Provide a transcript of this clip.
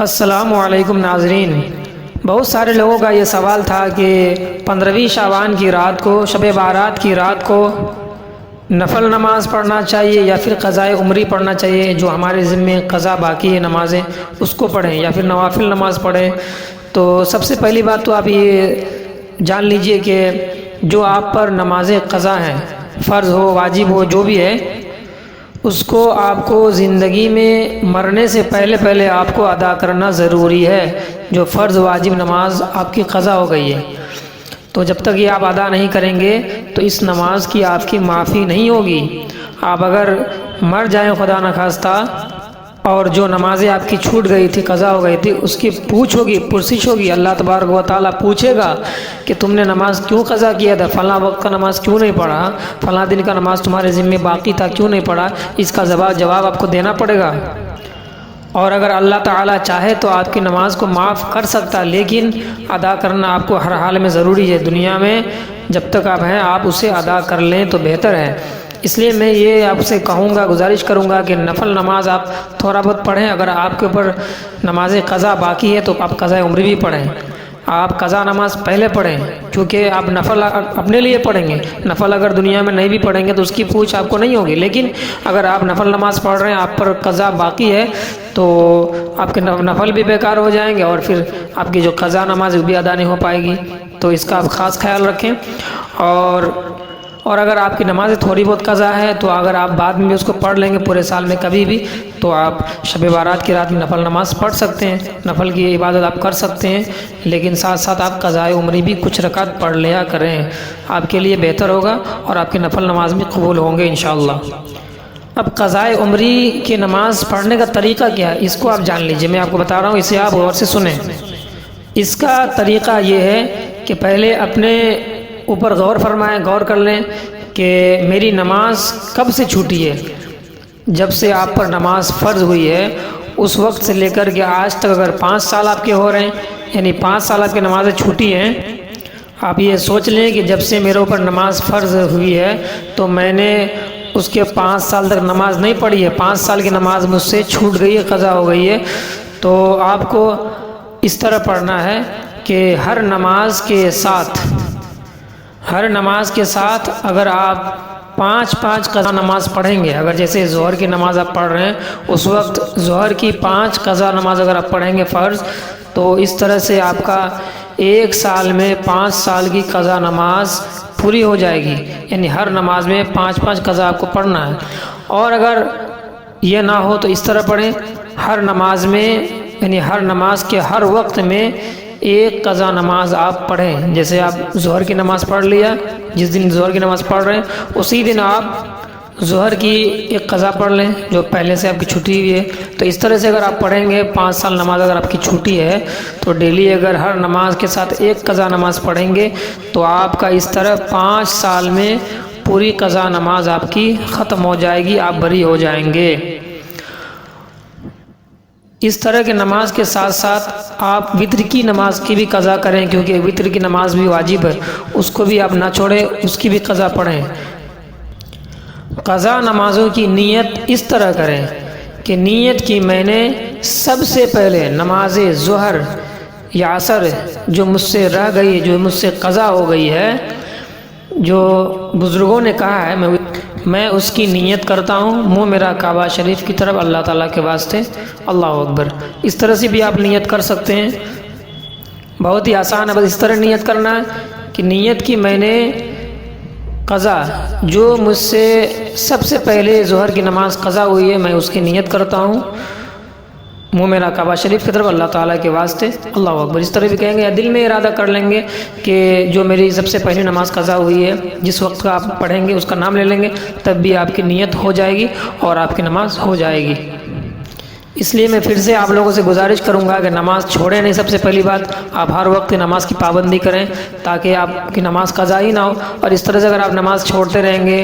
السلام علیکم ناظرین، بہت سارے لوگوں کا یہ سوال تھا کہ 15ویں شعبان کی رات کو، شب بارات کی رات کو نفل نماز پڑھنا چاہیے یا پھر قضائے عمری پڑھنا چاہیے، جو ہمارے ذمے قضا باقی ہے نمازیں اس کو پڑھیں یا پھر نوافل نماز پڑھیں۔ تو سب سے پہلی بات تو آپ یہ جان لیجئے کہ جو آپ پر نماز قضا ہیں، فرض ہو واجب ہو جو بھی ہے، اس کو آپ کو زندگی میں مرنے سے پہلے آپ کو ادا کرنا ضروری ہے۔ جو فرض واجب نماز آپ کی قضا ہو گئی ہے، تو جب تک یہ آپ ادا نہیں کریں گے تو اس نماز کی آپ کی معافی نہیں ہوگی۔ آپ اگر مر جائیں خدا نخواستہ اور جو نمازیں آپ کی چھوٹ گئی تھی، قضا ہو گئی تھی، اس کی پرسش ہوگی، اللہ تبارک و تعالیٰ پوچھے گا کہ تم نے نماز کیوں قضا کیا تھا، فلاں وقت کا نماز کیوں نہیں پڑھا، فلاں دن کا نماز تمہارے ذمہ باقی تھا کیوں نہیں پڑھا، اس کا جواب آپ کو دینا پڑے گا۔ اور اگر اللہ تعالیٰ چاہے تو آپ کی نماز کو معاف کر سکتا، لیکن ادا کرنا آپ کو ہر حال میں ضروری ہے۔ دنیا میں جب تک آپ ہیں آپ اسے ادا کر لیں تو بہتر ہے۔ اس لیے میں یہ آپ سے کہوں گا، گزارش کروں گا کہ نفل نماز آپ تھوڑا بہت پڑھیں۔ اگر آپ کے اوپر نماز قضا باقی ہے تو آپ قضا عمری بھی پڑھیں۔ آپ قضا نماز پہلے پڑھیں، کیونکہ آپ نفل اپنے لیے پڑھیں گے۔ نفل اگر دنیا میں نہیں بھی پڑھیں گے تو اس کی پوچھ آپ کو نہیں ہوگی، لیکن اگر آپ نفل نماز پڑھ رہے ہیں، آپ پر قضا باقی ہے، تو آپ کے نفل بھی بیکار ہو جائیں گے اور پھر آپ کی جو قضا نماز بھی ادا نہیں ہو پائے گی۔ تو اس کا آپ خاص خیال رکھیں۔ اور اگر آپ کی نماز تھوڑی بہت قضا ہے تو اگر آپ بعد میں اس کو پڑھ لیں گے پورے سال میں کبھی بھی، تو آپ شب بارات کی رات میں نفل نماز پڑھ سکتے ہیں، نفل کی عبادت آپ کر سکتے ہیں، لیکن ساتھ ساتھ آپ قضائے عمری بھی کچھ رکعت پڑھ لیا کریں، آپ کے لیے بہتر ہوگا اور آپ کی نفل نماز بھی قبول ہوں گے انشاءاللہ۔ اب قضائے عمری کی نماز پڑھنے کا طریقہ کیا ہے، اس کو آپ جان لیجئے، میں آپ کو بتا رہا ہوں، اسے آپ غور سے سنیں۔ اس کا طریقہ یہ ہے کہ پہلے اپنے اوپر غور فرمائیں، غور کر لیں کہ میری نماز کب سے چھوٹی ہے۔ جب سے آپ پر نماز فرض ہوئی ہے اس وقت سے لے کر کے آج تک اگر 5 سال آپ کے ہو رہے ہیں، یعنی 5 سال آپ کی نمازیں چھوٹی ہیں، آپ یہ سوچ لیں کہ جب سے میرے اوپر نماز فرض ہوئی ہے تو میں نے اس کے 5 سال تک نماز نہیں پڑھی ہے، 5 سال کی نماز مجھ سے چھوٹ گئی ہے، قضا ہو گئی ہے۔ تو آپ کو اس طرح پڑھنا ہے کہ ہر نماز کے ساتھ اگر آپ 5 قضا نماز پڑھیں گے، اگر جیسے ظہر کی نماز آپ پڑھ رہے ہیں اس وقت ظہر کی 5 قضا نماز اگر آپ پڑھیں گے فرض، تو اس طرح سے آپ کا 1 سال میں 5 سال کی قضا نماز پوری ہو جائے گی، یعنی ہر نماز میں 5 قضا آپ کو پڑھنا ہے۔ اور اگر یہ نہ ہو تو اس طرح پڑھیں، ہر نماز میں یعنی ہر نماز کے ہر وقت میں 1 قضا نماز آپ پڑھیں۔ جیسے آپ ظہر کی نماز پڑھ لیا، جس دن ظہر کی نماز پڑھ رہے ہیں اسی دن آپ ظہر کی 1 قضا پڑھ لیں جو پہلے سے آپ کی چھٹی ہوئی ہے۔ تو اس طرح سے اگر آپ پڑھیں گے 5 سال نماز اگر آپ کی چھوٹی ہے تو ڈیلی اگر ہر نماز کے ساتھ 1 قضا نماز پڑھیں گے تو آپ کا اس طرح 5 سال میں پوری قضا نماز آپ کی ختم ہو جائے گی، آپ بری ہو جائیں گے۔ اس طرح کے نماز کے ساتھ ساتھ آپ وتر کی نماز کی بھی قضا کریں، کیونکہ وتر کی نماز بھی واجب ہے، اس کو بھی آپ نہ چھوڑیں، اس کی بھی قضا پڑھیں۔ قضا نمازوں کی نیت اس طرح کریں کہ نیت کی میں نے سب سے پہلے نماز ظہر یا عصر جو مجھ سے رہ گئی، جو مجھ سے قضا ہو گئی ہے، جو بزرگوں نے کہا ہے میں اس کی نیت کرتا ہوں، منہ میرا کعبہ شریف کی طرف اللہ تعالیٰ کے واسطے، اللہ اکبر۔ اس طرح سے بھی آپ نیت کر سکتے ہیں، بہت ہی آسان ہے، بس اس طرح نیت کرنا ہے کہ نیت کی میں نے قضا جو مجھ سے سب سے پہلے ظہر کی نماز قضا ہوئی ہے میں اس کی نیت کرتا ہوں، منہ میرا کعبہ شریف کی طرف اللہ تعالیٰ کے واسطے، اللہ اکبر۔ اس طرح بھی کہیں گے یا دل میں ارادہ کر لیں گے کہ جو میری سب سے پہلی نماز قضا ہوئی ہے، جس وقت کا آپ پڑھیں گے اس کا نام لے لیں گے، تب بھی آپ کی نیت ہو جائے گی اور آپ کی نماز ہو جائے گی۔ اس لیے میں پھر سے آپ لوگوں سے گزارش کروں گا کہ نماز چھوڑیں نہیں۔ سب سے پہلی بات آپ ہر وقت نماز کی پابندی کریں تاکہ آپ کی نماز قضا ہی نہ ہو، اور اس طرح سے اگر آپ نماز چھوڑتے رہیں گے